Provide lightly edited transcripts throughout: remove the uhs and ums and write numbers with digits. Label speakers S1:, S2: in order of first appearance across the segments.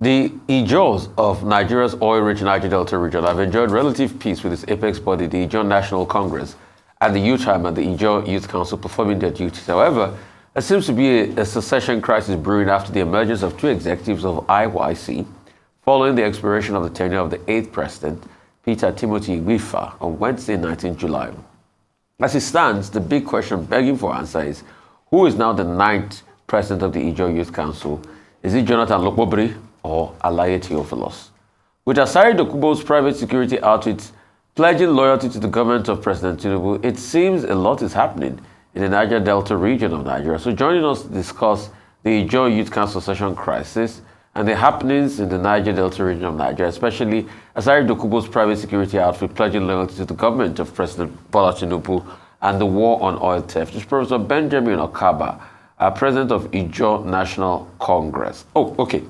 S1: The Ijaws of Nigeria's oil-rich Niger Delta region have enjoyed relative peace with its apex body, the Ijaw National Congress, and the youth chairman, the Ijaw Youth Council, performing their duties. However, there seems to be a succession crisis brewing after the emergence of two executives of IYC following the expiration of the tenure of the 8th president, Peter Timothy Igbifa, on Wednesday, 19 July. As it stands, the big question begging for answer is, who is now the 9th president of the Ijaw Youth Council? Is it Jonathan Lokbobri or Alaye Theophilus? With Asari Dokubo's private security outfit pledging loyalty to the government of President Tinubu, it seems a lot is happening in the Niger Delta region of Nigeria. So joining us to discuss the Ijaw Youth Council session crisis and the happenings in the Niger Delta region of Nigeria, especially Asari Dokubo's private security outfit pledging loyalty to the government of President Bola Tinubu and the war on oil theft, is Prof Benjamin Okaba, president of Ijaw National Congress. Oh, okay.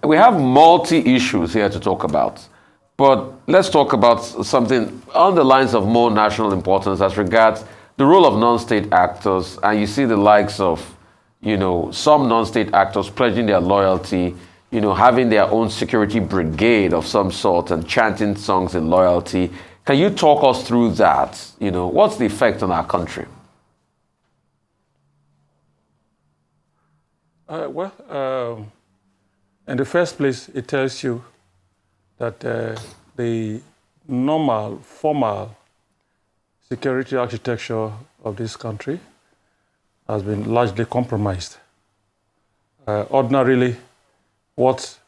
S1: We have multi-issues here to talk about, but let's talk about something on the lines of more national importance as regards the role of non-state actors. And you see the likes of, some non-state actors pledging their loyalty, having their own security brigade of some sort and chanting songs in loyalty. Can you talk us through that? What's the effect on our country?
S2: In the first place, it tells you that the normal, formal security architecture of this country has been largely compromised. Ordinarily, what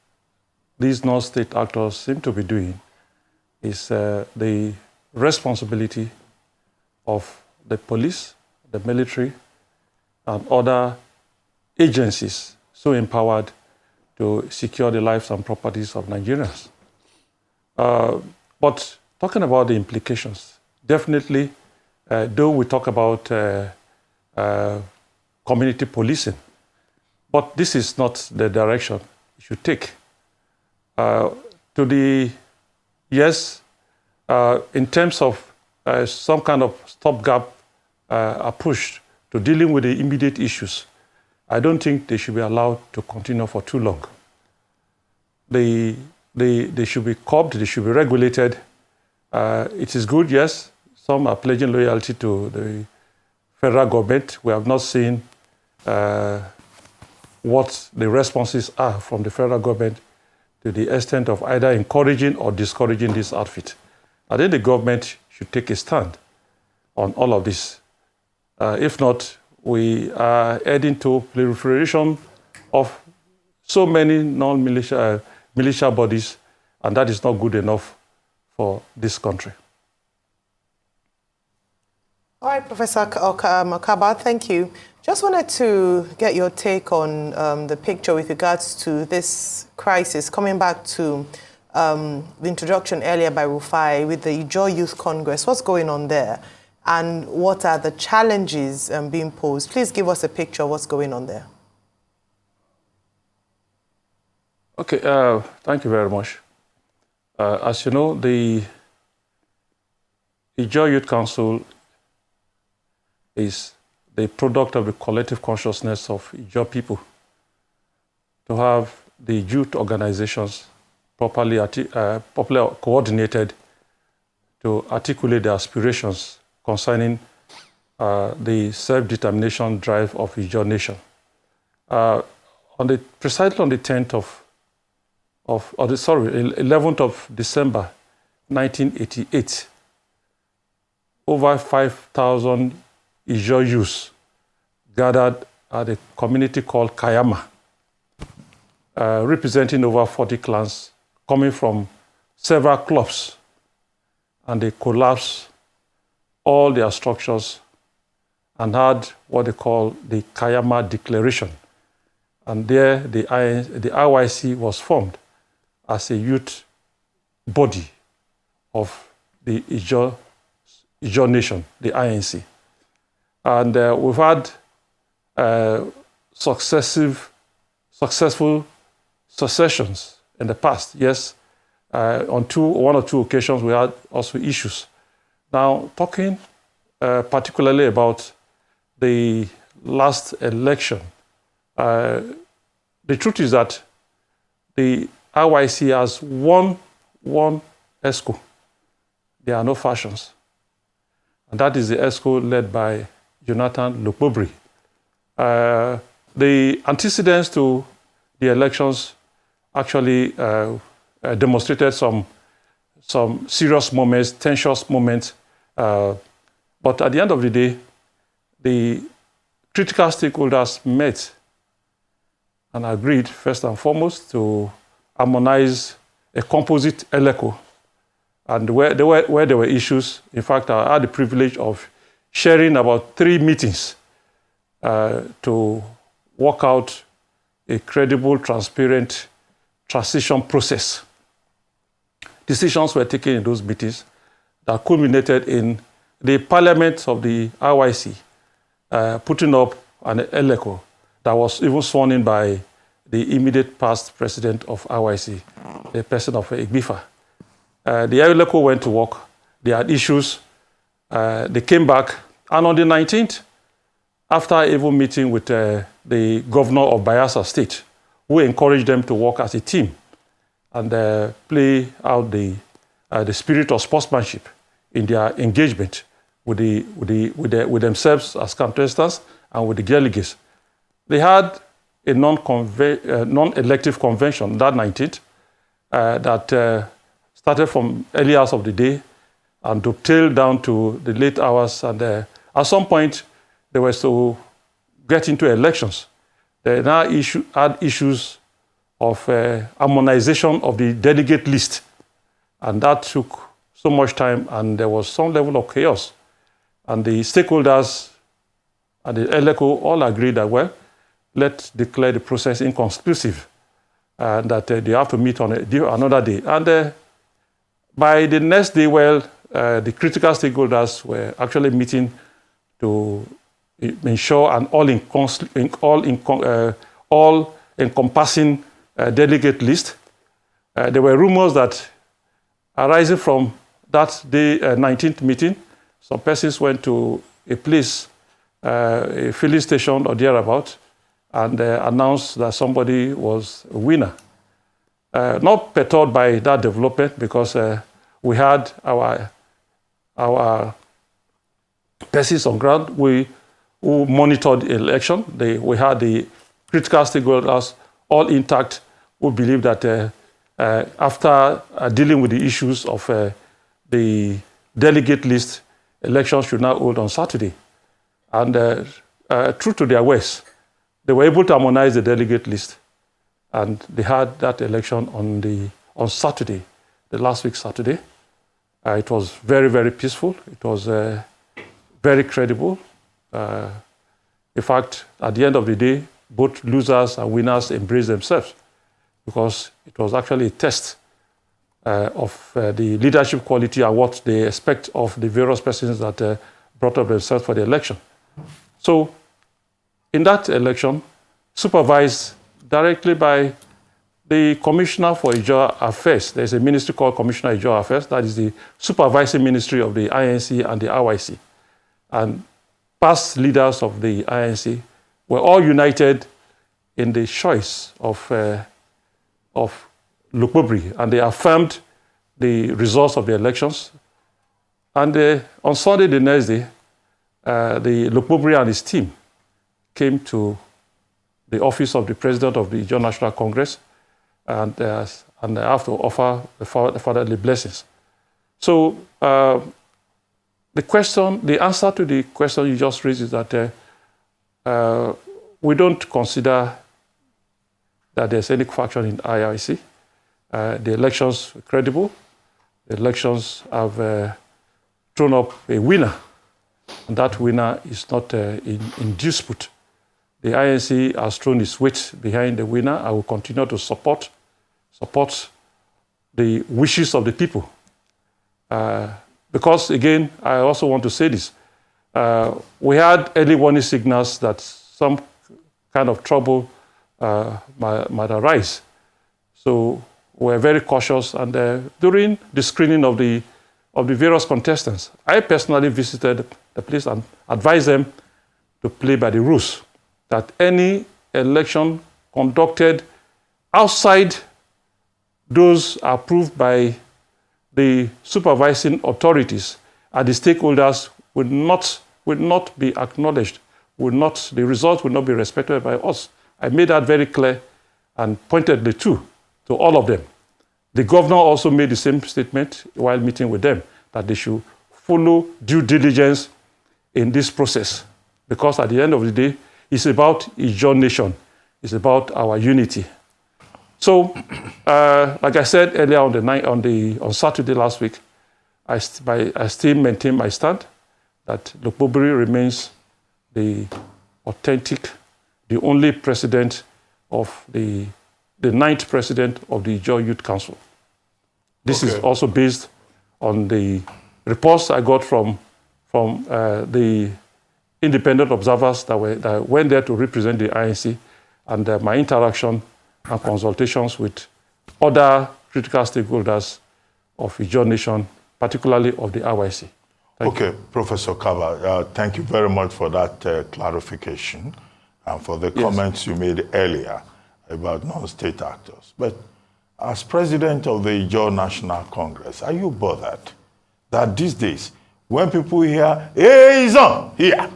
S2: these non-state actors seem to be doing is the responsibility of the police, the military, and other agencies so empowered to secure the lives and properties of Nigerians. But talking about the implications, definitely, though we talk about community policing, but this is not the direction you should take. In terms of some kind of stopgap approach to dealing with the immediate issues, I don't think they should be allowed to continue for too long. They should be curbed, they should be regulated. It is good, yes, some are pledging loyalty to the federal government. We have not seen what the responses are from the federal government to the extent of either encouraging or discouraging this outfit. I think the government should take a stand on all of this. If not, we are heading to proliferation of so many militia bodies, and that is not good enough for this country.
S3: All right, Professor Okaba, thank you. Just wanted to get your take on the picture with regards to this crisis, coming back to the introduction earlier by Rufai with the Ijaw Youth Congress. What's going on there? And what are the challenges being posed? Please give us a picture of what's going on there.
S2: Okay, thank you very much. As you know, the Ijaw Youth Council is the product of the collective consciousness of Ijaw people. To have the youth organizations properly coordinated to articulate their aspirations concerning the self-determination drive of Ijaw Nation. Precisely on the 11th of December 1988, over 5,000 Ijaw youths gathered at a community called Kayama, representing over 40 clans coming from several clubs, and they collapsed all their structures and had what they call the Kayama Declaration. And there the IYC was formed as a youth body of the Ijaw Nation, the INC. And we've had successful successions in the past. Yes, on one or two occasions we had also issues. Now, talking particularly about the last election, the truth is that the IYC has one ESCO. There are no factions. And that is the ESCO led by Jonathan Lukpobri. The antecedents to the elections actually demonstrated some serious moments, tensious moments. But at the end of the day, the critical stakeholders met and agreed, first and foremost, to harmonize a composite ELECO. And where there were issues, in fact, I had the privilege of sharing about 3 meetings to work out a credible, transparent transition process. Decisions were taken in those meetings that culminated in the parliament of the IYC putting up an ELECO that was even sworn in by the immediate past president of IYC, the person of Igbifa. The ELECO went to work. They had issues. They came back. And on the 19th, after even meeting with the governor of Bayelsa State, who encouraged them to work as a team and play out the spirit of sportsmanship in their engagement with themselves as contestants and with the delegates. They had a non-elective convention that 19th that started from early hours of the day and dovetailed down to the late hours. And at some point, they were to get into elections. They now had issues of harmonization of the delegate list. And that took so much time, and there was some level of chaos. And the stakeholders and the ELECO all agreed that, well, let's declare the process inconclusive, and that they have to meet on another day. And by the next day, well, the critical stakeholders were actually meeting to ensure an all-encompassing delegate list. There were rumors that arising from that day, 19th meeting, some persons went to a place, a filling station or thereabout, and announced that somebody was a winner. Not perturbed by that development, because we had our persons on ground who monitored the election. We had the critical stakeholders all intact, who believed that after dealing with the issues of the delegate list, elections should now hold on Saturday. And true to their ways, they were able to harmonize the delegate list. And they had that election on Saturday, the last week Saturday. It was very, very peaceful. It was very credible. In fact, at the end of the day, both losers and winners embraced themselves, because it was actually a test of the leadership quality and what they expect of the various persons that brought up themselves for the election. So, in that election, supervised directly by the Commissioner for Ijaw Affairs. There's a ministry called Commissioner Ijaw Affairs. That is the supervising ministry of the INC and the IYC. And past leaders of the INC were all united in the choice of Lukpobri, and they affirmed the results of the elections. And on Sunday, the next day, the Lukpobri and his team came to the office of the president of the Ijaw National Congress, and they have to offer the fatherly blessings. So the answer to the question you just raised is that we don't consider that there's any faction in IIC. The elections were credible. The elections have thrown up a winner, and that winner is not in dispute. The INC has thrown its weight behind the winner. I will continue to support the wishes of the people. Because, again, I also want to say this. We had early warning signals that some kind of trouble might arise. So we're very cautious. And during the screening of the various contestants, I personally visited the place and advised them to play by the rules, that any election conducted outside those approved by the supervising authorities and the stakeholders will not be acknowledged, the results will not be respected by us. I made that very clear and pointed the two to all of them. The governor also made the same statement while meeting with them, that they should follow due diligence in this process, because at the end of the day, it's about Ijaw Nation. It's about our unity. So, like I said earlier on Saturday last week, I still maintain my stand that Lokpobiri remains the authentic, the only president of the 9th president of the Ijaw Youth Council. This is also based on the reports I got from the independent observers that went there to represent the INC, and my interaction and consultations with other critical stakeholders of Ijaw Nation, particularly of the RYC. Thank you.
S4: Professor Okaba, thank you very much for that clarification and for the comments you made earlier about non-state actors. But as president of the Ijaw National Congress, are you bothered that these days, when people hear, hey, he's on here,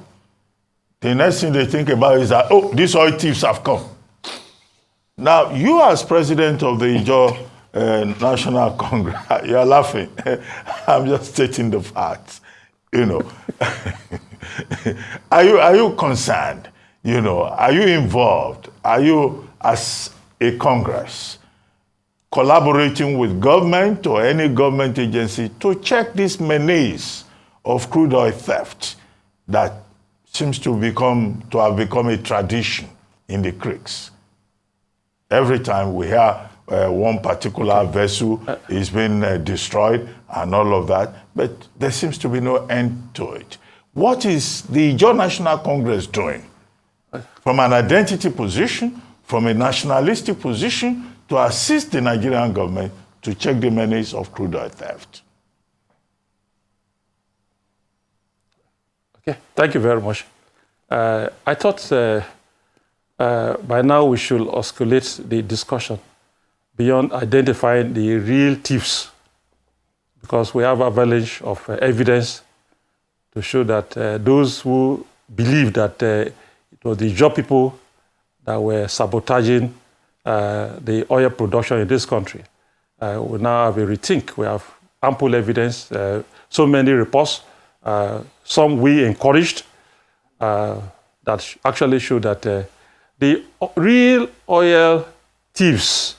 S4: the next thing they think about is that, oh, these oil thieves have come. Now, you as president of the Ijaw National Congress, you're laughing. I'm just stating the facts. You know, are you concerned? You know, are you involved? Are you, as a Congress, collaborating with government or any government agency to check this menace of crude oil theft that seems to have become a tradition in the creeks? Every time we hear one particular vessel is being destroyed and all of that, but there seems to be no end to it. What is the Ijaw National Congress doing from an identity position, from a nationalistic position, to assist the Nigerian government to check the menace of crude oil theft?
S2: Okay, thank you very much. I thought by now we should escalate the discussion beyond identifying the real thieves, because we have avalanche of evidence to show that those who believe that it was the Ijaw people that were sabotaging the oil production in this country, we now have a rethink. We have ample evidence, so many reports, some we encouraged, that actually show that the real oil thieves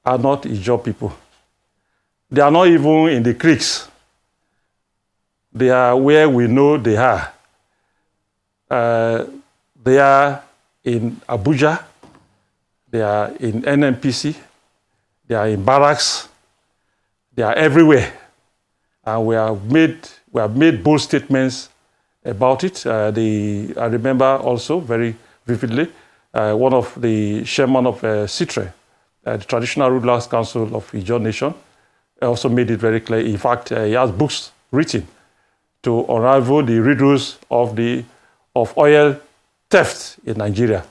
S2: are not Ijaw people. They are not even in the creeks. They are where we know they are. They are in Abuja. They are in NNPC. They are in barracks. They are everywhere. And we have made bold statements about it. I remember also very vividly one of the chairman of CITRE, the Traditional Rulers Council of Ijaw Nation, also made it very clear. In fact, he has books written to unravel the riddles of oil theft in Nigeria.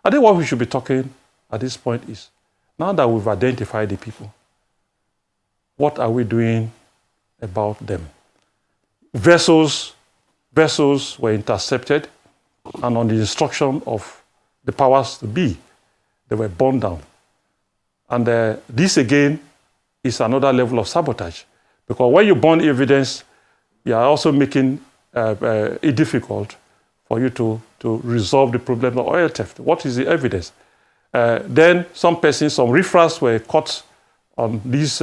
S2: I think what we should be talking at this point is, now that we've identified the people, what are we doing about them? Vessels were intercepted, and on the instruction of the powers to be, they were burned down. And this again is another level of sabotage, because when you burn evidence, you are also making it difficult for you to resolve the problem of oil theft. What is the evidence? Then some riffraffs were caught on these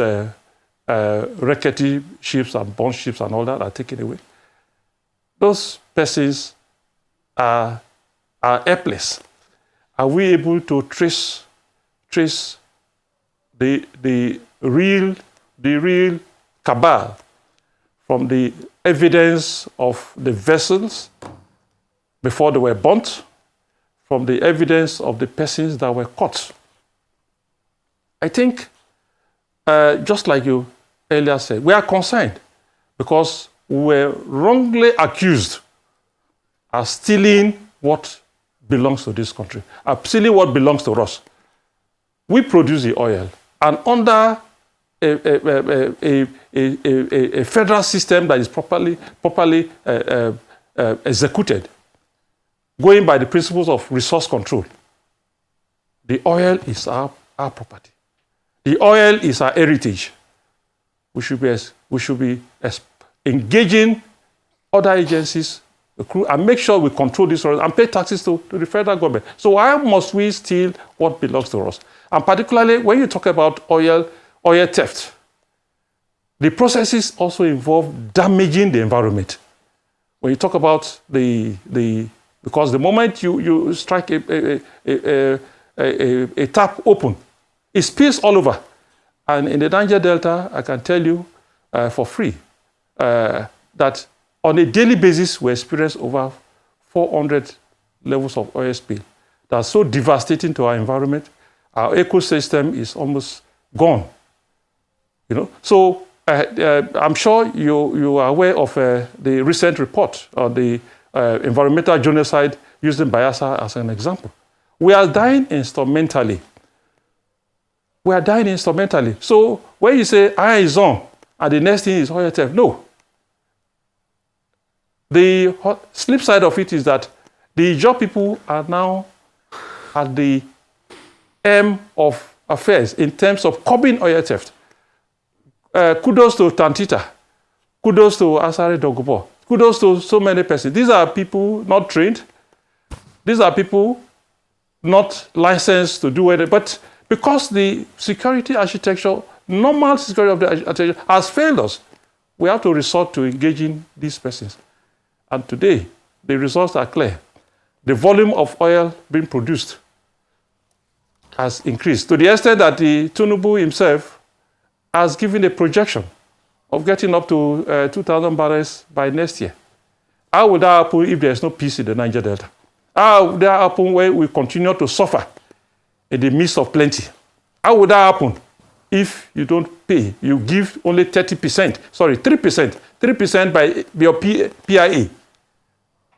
S2: rickety ships and burnt ships and all that are taken away. Those persons are helpless. Are we able to trace the real cabal from the evidence of the vessels before they were burnt, from the evidence of the persons that were caught? I think, just like you earlier said, we are concerned because we were wrongly accused of stealing what belongs to this country, of stealing what belongs to us. We produce the oil, and under a federal system that is properly executed, going by the principles of resource control, the oil is our property. The oil is our heritage. We should be engaging other agencies, and make sure we control this and pay taxes to the federal government. So why must we steal what belongs to us? And particularly when you talk about oil theft, the processes also involve damaging the environment. When you talk about because the moment you strike a tap open, it spills all over. And in the Niger Delta, I can tell you for free that on a daily basis, we experience over 400 levels of oil spill. That's so devastating to our environment. Our ecosystem is almost gone. So I'm sure you are aware of the recent report on the environmental genocide using Bayelsa as an example. We are dying instrumentally. So when you say iron is on, and the next thing is oil theft, no. The flip side of it is that the Ijaw people are now at the end of affairs in terms of curbing oil theft. Kudos to Tantita. Kudos to Asare Dogobo. Kudos to so many persons. These are people not trained. These are people not licensed to do it. But because the security architecture, normal security of the architecture has failed us, we have to resort to engaging these persons. And today, the results are clear. The volume of oil being produced has increased to the extent that the Tinubu himself has given a projection of getting up to 2,000 barrels by next year. How would that happen if there's no peace in the Niger Delta? How would that happen when we continue to suffer in the midst of plenty? How would that happen if you don't pay? You give only 3% by your PIA.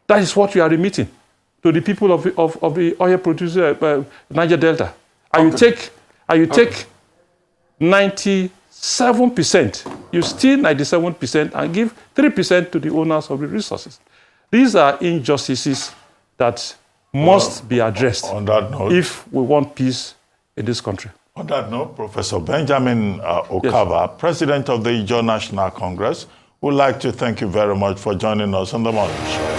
S2: That is what you are remitting to the people of the oil producer Niger Delta. And you take 97%, you steal 97% and give 3% to the owners of the resources. These are injustices that must be addressed
S4: on that note,
S2: if we want peace in this country.
S4: On that note, Professor Benjamin Okaba, yes, President of the Ijaw National Congress, would like to thank you very much for joining us on the morning show.